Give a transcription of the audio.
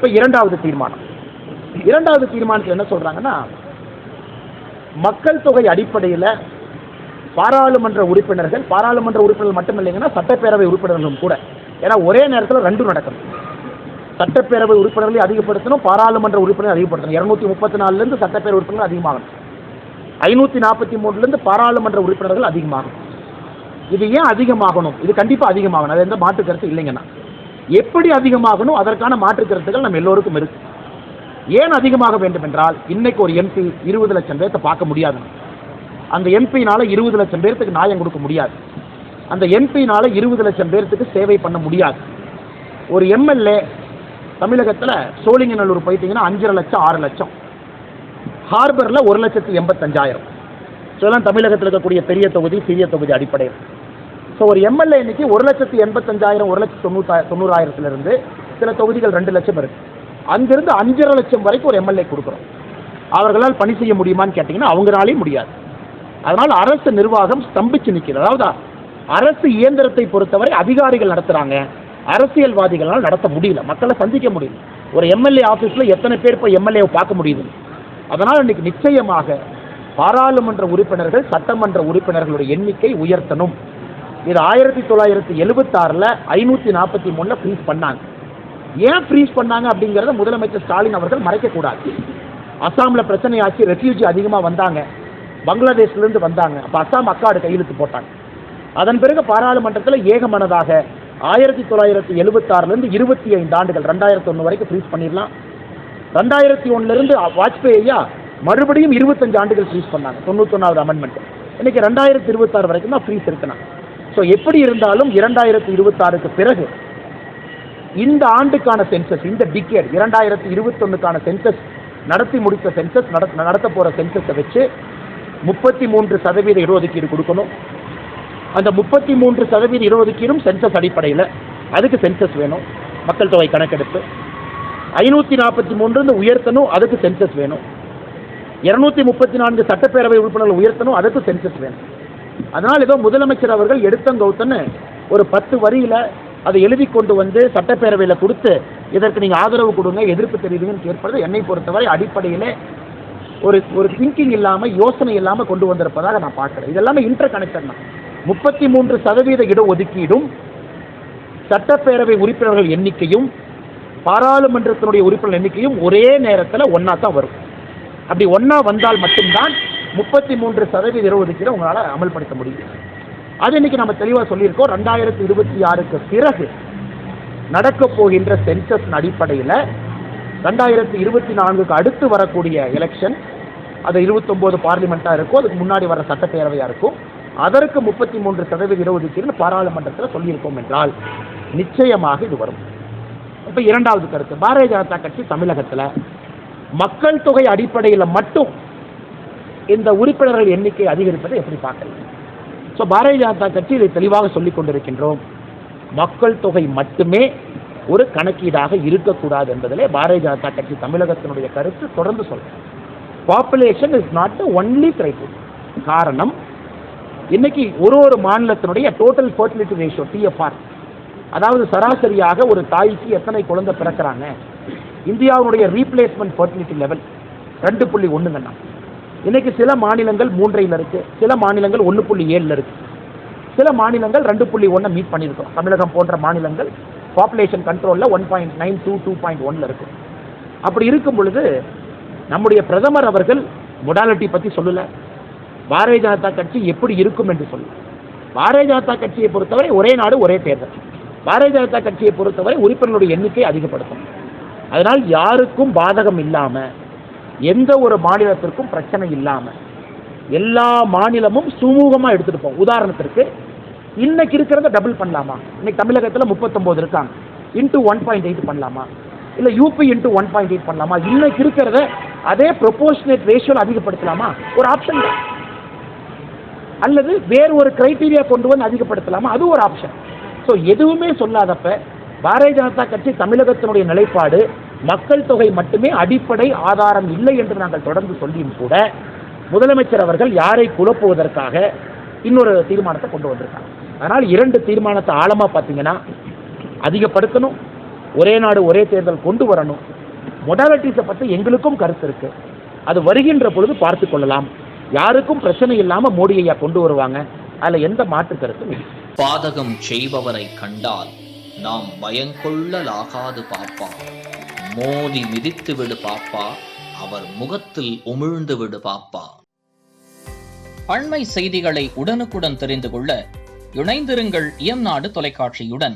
இப்போ இரண்டாவது தீர்மானத்தில் என்ன சொல்றாங்கன்னா, மக்கள் தொகை அடிப்படையில் பாராளுமன்ற உறுப்பினர்கள் மட்டும் இல்லைங்கன்னா சட்டப்பேரவை உறுப்பினர்களும் கூட, ஏன்னா ஒரே நேரத்தில் ரெண்டும் நடக்கணும். சட்டப்பேரவை உறுப்பினர்களை அதிகப்படுத்தணும், பாராளுமன்ற உறுப்பினர் அதிகப்படுத்தணும். 234 சட்டப்பேரவை உறுப்பினர்கள் அதிகமாகணும், 543 பாராளுமன்ற உறுப்பினர்கள் அதிகமாகணும். இது ஏன் அதிகமாகணும்? இது கண்டிப்பாக அதிகமாகணும், அது எந்த மாற்று கருத்து இல்லைங்கன்னா. எப்படி அதிகமாகணும் அதற்கான மாற்று கருத்துக்கள் நம்ம எல்லோருக்கும் இருக்கு. ஏன் அதிகமாக வேண்டும் என்றால், இன்னைக்கு ஒரு எம்பி 20 லட்சம் பேர்த்த பார்க்க முடியாது. அந்த எம்பினால 20 லட்சம் பேர்த்துக்கு நியாயம் கொடுக்க முடியாது. அந்த எம்பினால 20 லட்சம் பேர்த்துக்கு சேவை பண்ண முடியாது. ஒரு எம்எல்ஏ தமிழகத்தில் சோழிங்கநல்லூர் போயிட்டீங்கன்னா 5.5 லட்சம் 6 லட்சம், ஹார்பரில் 1,85,000. இதெல்லாம் தமிழகத்தில் இருக்கக்கூடிய பெரிய தொகுதி சிறிய தொகுதி அடிப்படையில். ஸோ ஒரு எம்எல்ஏ இன்னைக்கு 1,85,000 1,90,000 சில தொகுதிகள் 2 லட்சம் இருக்கு. அங்கிருந்து 5.5 லட்சம் வரைக்கும் ஒரு எம்எல்ஏ கொடுக்குறோம். அவர்களால் பணி செய்ய முடியுமான்னு கேட்டிங்கன்னா அவங்களாலே முடியாது. அதனால் அரசு நிர்வாகம் ஸ்தம்பிச்சு நிற்கிறது. அதாவது அரசு இயந்திரத்தை பொறுத்தவரை அதிகாரிகள் நடத்துகிறாங்க, அரசியல்வாதிகளால் நடத்த முடியல, மக்களை சந்திக்க முடியல. ஒரு எம்எல்ஏ ஆஃபீஸில் எத்தனை பேர் இப்போ எம்எல்ஏவை பார்க்க முடியுது? அதனால் இன்னைக்கு நிச்சயமாக பாராளுமன்ற உறுப்பினர்கள் சட்டமன்ற உறுப்பினர்களுடைய எண்ணிக்கை உயர்த்தணும். இது 1976 543 ஃப்ரீஸ் பண்ணாங்க. ஏன் ஃப்ரீஸ் பண்ணாங்க அப்படிங்கிறத முதலமைச்சர் ஸ்டாலின் அவர்கள் மறைக்கக்கூடாது. அசாமில் பிரச்சனையாச்சு, ரெஃப்யூஜி அதிகமாக வந்தாங்க, பங்களாதேஷ்லேருந்து வந்தாங்க. அப்போ அசாம் அக்காடு கையெழுத்து போட்டாங்க. அதன் பிறகு பாராளுமன்றத்தில் ஏகமனதாக 1976 25 ஆண்டுகள் 2001 வரைக்கும் ஃப்ரீஸ் பண்ணிடலாம். 2001 வாஜ்பேயியா மறுபடியும் 25 ஆண்டுகள் ஃப்ரீஸ் பண்ணாங்க, 91வது அமெண்ட்மெண்ட். இன்னைக்கு 2026 வரைக்கும் தான் ஃப்ரீஸ் இருக்குன்னா. ஸோ எப்படி இருந்தாலும் 2026க்கு பிறகு இந்த ஆண்டுக்கான சென்சஸ், இந்த டிகேட் 2021க்கான சென்சஸ் நடத்தி முடித்த சென்சஸ் நடத்த போகிற சென்சஸை வச்சு 33% இடஒதுக்கீடு கொடுக்கணும். அந்த 33% இடஒதுக்கீடும் சென்சஸ் அடிப்படையில், அதுக்கு சென்சஸ் வேணும், மக்கள் தொகை கணக்கெடுப்பு. 543 உயர்த்தணும், அதுக்கு சென்சஸ் வேணும். 234 சட்டப்பேரவை உறுப்பினர்கள் உயர்த்தணும், அதுக்கு சென்சஸ் வேணும். அதனால் ஏதோ முதலமைச்சர் அவர்கள் எடுத்தங்கவுத்தன்னு ஒரு 10 வரியில் அதை எழுதி கொண்டு வந்து சட்டப்பேரவையில் கொடுத்து இதற்கு நீங்கள் ஆதரவு கொடுங்க, எதிர்ப்பு தெரிவிங்கன்னு கேட்பது என்னை பொறுத்தவரை அடிப்படையிலே ஒரு திங்கிங் இல்லாமல், யோசனை இல்லாமல் கொண்டு வந்திருப்பதாக நான் பார்க்குறேன். இதெல்லாமே இன்டர் கனெக்டட் தான். 33% இடஒதுக்கீடும் சட்டப்பேரவை உறுப்பினர்கள் எண்ணிக்கையும் பாராளுமன்றத்தினுடைய உறுப்பினர் எண்ணிக்கையும் ஒரே நேரத்தில் ஒன்றா தான் வரும். அப்படி ஒன்றா வந்தால் மட்டும்தான் 33% இடஒதுக்கீடு உங்களால் அமல்படுத்த முடியும். அது இன்னைக்கு நம்ம தெளிவாக சொல்லியிருக்கோம். 2026க்கு பிறகு நடக்கப் போகின்ற சென்சஸ் அடிப்படையில் 2024க்கு அடுத்து வரக்கூடிய எலெக்ஷன், அது 29 பார்லிமெண்ட்டாக இருக்கும், அதுக்கு முன்னாடி வர சட்டப்பேரவையாக இருக்கும், அதற்கு 33% இடஒதுக்கீடு பாராளுமன்றத்தில் சொல்லியிருக்கோம் என்றால் நிச்சயமாக இது வரும். இப்போ இரண்டாவது கருத்து, பாரதிய ஜனதா கட்சி தமிழகத்தில் மக்கள் தொகை அடிப்படையில் மட்டும் இந்த உறுப்பினர்கள் எண்ணிக்கை அதிகரிப்பதை எப்படி பார்க்குறீங்க? ஸோ பாரதிய ஜனதா கட்சி இதை தெளிவாக சொல்லிக் கொண்டிருக்கின்றோம். மக்கள் தொகை மட்டுமே ஒரு கணக்கீடாக இருக்கக்கூடாது என்பதிலே பாரதிய ஜனதா கட்சி தமிழகத்தினுடைய கருத்து தொடர்ந்து சொல்றோம். Population is not the only criteria. காரணம், இன்னைக்கு ஒரு மாநிலத்தினுடைய டோட்டல் ஃபர்டிலிட்டி ரேஷியோ டிஎஃப்ஆர், அதாவது சராசரியாக ஒரு தாய்க்கு எத்தனை குழந்தை பிறக்கிறாங்க, இந்தியாவுடைய ரீப்ளேஸ்மெண்ட் ஃபர்டிலிட்டி லெவல் 2.1ங்கண்ணா. இன்னைக்கு சில மாநிலங்கள் 3 இருக்கு, சில மாநிலங்கள் 1.7 இருக்கு, சில மாநிலங்கள் 2.1 மீட் பண்ணியிருக்கோம். தமிழகம் போன்ற மாநிலங்கள் பாப்புலேஷன் கண்ட்ரோலில் 1.92 2.1 இருக்கு. அப்படி இருக்கும் பொழுது நம்முடைய பிரதமர் அவர்கள் மொடாலிட்டி பற்றி சொல்லல, பாரதிய ஜனதா கட்சி எப்படி இருக்கும் என்று சொல்ல. பாரதிய ஜனதா கட்சியை பொறுத்தவரை ஒரே நாடு ஒரே தேர்தல். பாரதிய ஜனதா கட்சியை பொறுத்தவரை உறுப்பினர்களுடைய எண்ணிக்கை அதிகப்படுத்தும். அதனால் யாருக்கும் பாதகம் இல்லாமல், எந்த ஒரு மாநிலத்திற்கும் பிரச்சனை இல்லாமல் எல்லா மாநிலமும் சுமூகமாக எடுத்துகிட்டு போகும். உதாரணத்திற்கு இன்னைக்கு இருக்கிறத டபுள் பண்ணலாமா? இன்னைக்கு தமிழகத்தில் 39 இருக்காங்க, இன்ட்டு 1.8 பண்ணலாமா? இல்லை யூபி இன்ட்டு 1.8 பண்ணலாமா? இன்னைக்கு இருக்கிறத அதே ப்ரொபோர்ஷனேட் ரேஷியோவில் அதிகப்படுத்தலாமா? ஒரு ஆப்ஷன். அல்லது வேறு ஒரு கிரைட்டீரியா கொண்டு வந்து அதிகப்படுத்தலாமா? அது ஒரு ஆப்ஷன். ஸோ எதுவுமே சொல்லாதப்ப பாரதிய ஜனதா கட்சி தமிழகத்தினுடைய நிலைப்பாடு மக்கள் தொகை மட்டுமே அடிப்படை ஆதாரம் இல்லை என்று நாங்கள் தொடர்ந்து சொல்லியும் கூட முதலமைச்சர் அவர்கள் யாரை குழப்புவதற்காக இன்னொரு தீர்மானத்தை கொண்டு வந்திருக்காங்க. அதனால் 2 தீர்மானத்தை ஆழமாக பார்த்தீங்கன்னா, அதிகப்படுத்தணும், ஒரே நாடு ஒரே தேர்தல் கொண்டு வரணும், மொடாலிட்டிஸை பற்றி எங்களுக்கும் கருத்து இருக்கு. அது வருகின்ற பொழுது பார்த்து கொள்ளலாம். யாருக்கும் பிரச்சனை இல்லாம மோடி ஐயா கொண்டு வருவாங்க. அதுல எந்த மாற்று கருத்தும் இல்லை. பாதகம் செய்பவரை கண்டால் நாம் பயங்கொள்ளலாகாது பாப்பா, மோதி மிதித்து விடு பாப்பா, அவர் முகத்தில் உமிழ்ந்து விடு பாப்பா. அண்மை செய்திகளை உடனுக்குடன் தெரிந்து கொள்ள இணைந்திருங்கள் இயம்நாடு தொலைக்காட்சியுடன்.